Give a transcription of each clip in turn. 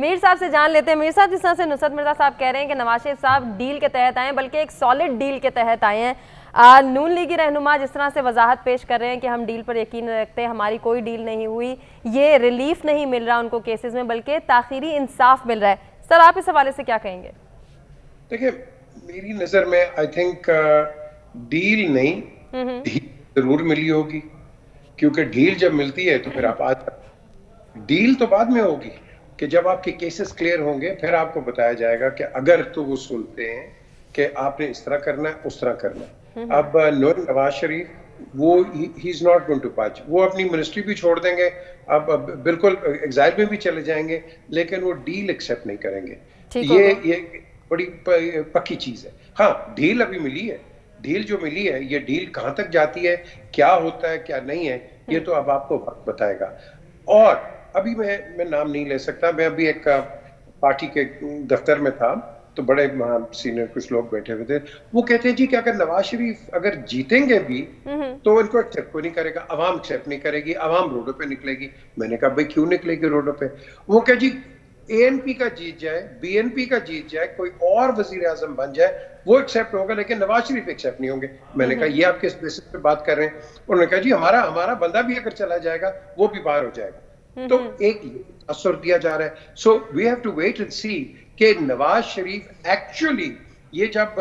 मीर साहब से जान लेते हैं। मीर साहब, जिस तरह से नुसरत मिर्जा साहब कह रहे हैं कि नवाज शरीफ साहब डील के तहत आए हैं, बल्कि एक सॉलिड डील के तहत आए हैं, नून लीगी रहनुमा जिस तरह से वजाहत पेश कर रहे हैं कि हम डील पर यकीन रखते हैं, हमारी कोई डील नहीं हुई, ये रिलीफ नहीं मिल रहा उनको केसेस में, बल्कि ताखीरी इंसाफ मिल रहा है। सर, आप इस हवाले से क्या कहेंगे? देखिए, मेरी नजर में आई थिंक डील नहीं, डील जरूर मिली होगी, क्योंकि डील जब मिलती है तो फिर आप आज डील तो बाद में होगी कि जब आपके केसेस क्लियर होंगे फिर आपको बताया जाएगा कि अगर तो वो सुनते हैं कि आपने इस तरह करना है, उस तरह करना है। अब नवाज शरीफ वो ही इज नॉट गोइंग टू पच, वो अपनी मिनिस्ट्री भी छोड़ देंगे, अब बिल्कुल एग्जाइल में भी चले जाएंगे, लेकिन वो डील एक्सेप्ट नहीं करेंगे। ये बड़ी पक्की चीज है। हाँ, डील अभी मिली है, डील जो मिली है, ये डील कहां तक जाती है, क्या होता है क्या नहीं है, ये तो अब आपको वक्त बताएगा। और अभी मैं नाम नहीं ले सकता, मैं अभी एक पार्टी के दफ्तर में था तो बड़े सीनियर कुछ लोग बैठे हुए थे, वो कहते हैं जी कि अगर नवाज शरीफ अगर जीतेंगे भी तो इनको एक्सेप्ट कोई नहीं करेगा, अवाम एक्सेप्ट नहीं करेगी, अवाम रोडों पे निकलेगी। मैंने कहा भाई क्यों निकलेगी रोडों पे? वो कह जी एएनपी का जीत जाए, बीएनपी का जीत जाए, कोई और वजीर आजम बन जाए वो एक्सेप्ट होगा, लेकिन नवाज शरीफ एक्सेप्ट नहीं होंगे। मैंने कहा ये आप किस बेसिस पे बात कर रहे हैं? उन्होंने कहा जी हमारा बंदा भी अगर चला जाएगा वो भी बाहर हो जाएगा। तो एक असर दिया जा रहा है। So we have to wait and see कि नवाज शरीफ एक्चुअली ये जब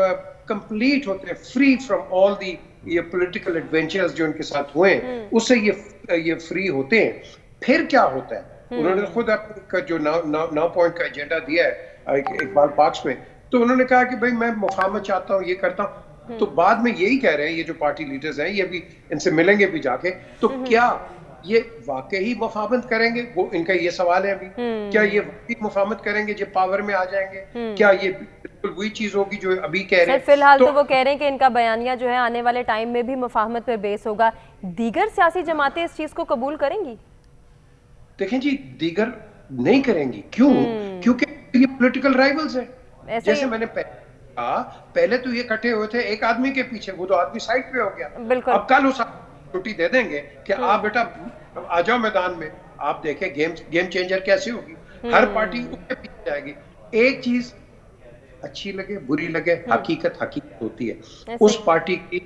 कंप्लीट होते हैं, फ्री फ्रॉम ऑल दी ये पॉलिटिकल एडवेंचर्स जो उनके साथ हुए हैं, उससे ये फ्री होते हैं, फिर क्या होता है? उन्होंने खुद अपना जो 9 पॉइंट का एजेंडा दिया है इकबाल पार्क्स में, तो उन्होंने कहा कि भाई मैं मुफाहमत चाहता हूँ, ये करता हूँ। तो बाद में यही कह रहे हैं ये जो पार्टी लीडर्स हैं, ये भी इनसे मिलेंगे भी जाके, तो क्या ये वाकई मुफाहमत करेंगे? वो इनका ये सवाल है अभी, क्या ये वाकई मुफाहमत करेंगे जब पावर में आ जाएंगे? क्या ये बिल्कुल वही चीज होगी जो अभी कह रहे हैं? फिलहाल तो वो कह रहे हैं कि इनका बयानिया जो है आने वाले टाइम में भी मुफाहमत पर बेस होगा। दीगर सियासी जमातें इस चीज को कबूल करेंगी? देखें जी, दीगर नहीं करेंगी। क्यों? क्योंकि ये पॉलिटिकल राइवल्स हैं। जैसे मैंने कहा, पहले तो ये इकट्ठे हुए थे एक आदमी के पीछे, वो तो आदमी साइड पे हो गया। अब कल उस छुट्टी दे देंगे कि आप बेटा आ जाओ मैदान में, आप देखें गेम चेंजर कैसे होगी। हर पार्टी उसके पीछे जाएगी। एक चीज अच्छी लगे बुरी लगे, हकीकत होती है। उस पार्टी की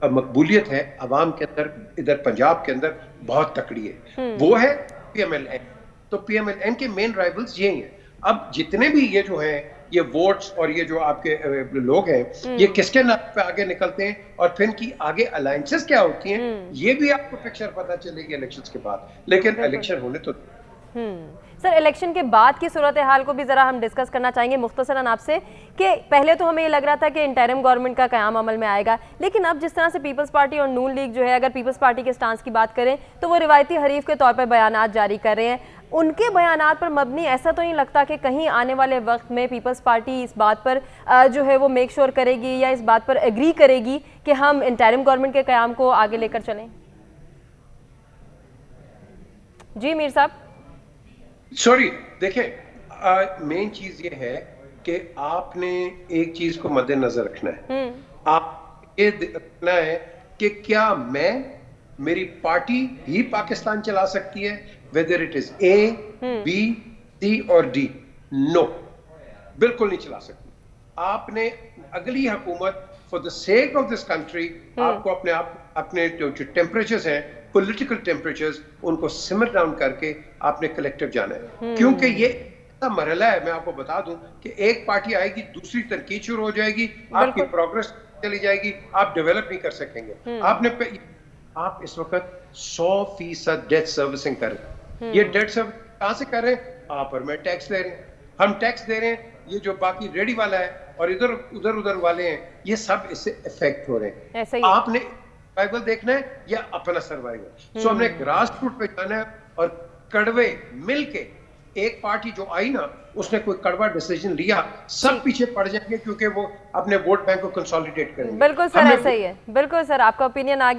मकबूलियत है अवाम के अंदर, इधर पंजाब के अंदर बहुत तकड़ी है, वो है पीएमएलएन। तो पीएमएलएन के मेन राइवल्स यही हैं। अब जितने भी ये जो हैं, ये वोट्स और ये जो आपके लोग हैं, ये किसके नाम पे आगे निकलते हैं और फिर की आगे अलायंसेस क्या होती हैं, ये भी आपको पिक्चर पता चलेगी इलेक्शंस के बाद। लेकिन इलेक्शन होने तो सर, इलेक्शन के बाद की सूरत हाल को भी जरा हम डिस्कस करना चाहेंगे मुख्तसरन आपसे, कि पहले तो हमें ये लग रहा था कि इंटरिम गवर्नमेंट का क़याम अमल में आएगा, लेकिन अब जिस तरह से पीपल्स पार्टी और नून लीग जो है, अगर पीपल्स पार्टी के स्टांस की बात करें तो वो रिवायती हरीफ के तौर पर बयानात जारी कर रहे हैं। उनके बयानात पर मबनी ऐसा तो नहीं लगता कि कहीं आने वाले वक्त में पीपल्स पार्टी इस बात पर जो है वो मेक श्योर करेगी या इस बात पर एग्री करेगी कि हम इंटरिम गवर्नमेंट के क़याम को आगे लेकर चलें? जी मीर साहब। सॉरी, देखें, मेन चीज ये है कि आपने एक चीज को मद्देनजर रखना है। आप ये देखना है कि क्या मेरी पार्टी ही पाकिस्तान चला सकती है, whether it is A, B, C और डी? नो, बिल्कुल नहीं चला सकती। आपने अगली हुकूमत for the sake of this country, आपको अपने जो टेम्परेचर्स हैं, पॉलिटिकल टेम्परेचर्स, उनको सिमर डाउन करके आपने कलेक्टिव जाना है। क्योंकि ये ऐसा मरहला है, मैं आपको बता दूं कि एक पार्टी आएगी, दूसरी तनकीद शुरू हो जाएगी, आपकी प्रोग्रेस चली जाएगी, आप डेवलप नहीं कर सकेंगे। आप इस वक्त 100% डेट सर्विसिंग कर रहे हैं। ये डेट सर्विस कहां से कर रहे हैं? आप और मैं टैक्स दे रहे हैं, हम टैक्स दे रहे हैं। ये जो बाकी रेडी वाला है और उधर वाले हैं, ये सब इससे इफेक्ट हो रहे हैं। आपने सर्वाइवल देखना है या अपना सर्वाइवल? सो हमने ग्रास रूट पे जाना है और कड़वे मिलके, एक पार्टी जो आई ना, उसने कोई कड़वा डिसीजन लिया, सब पीछे पड़ जाएंगे क्योंकि वो अपने वोट बैंक को कंसोलिडेट करेंगे। बिल्कुल सर, ऐसा ही है। बिल्कुल सर, आपका ओपिनियन आ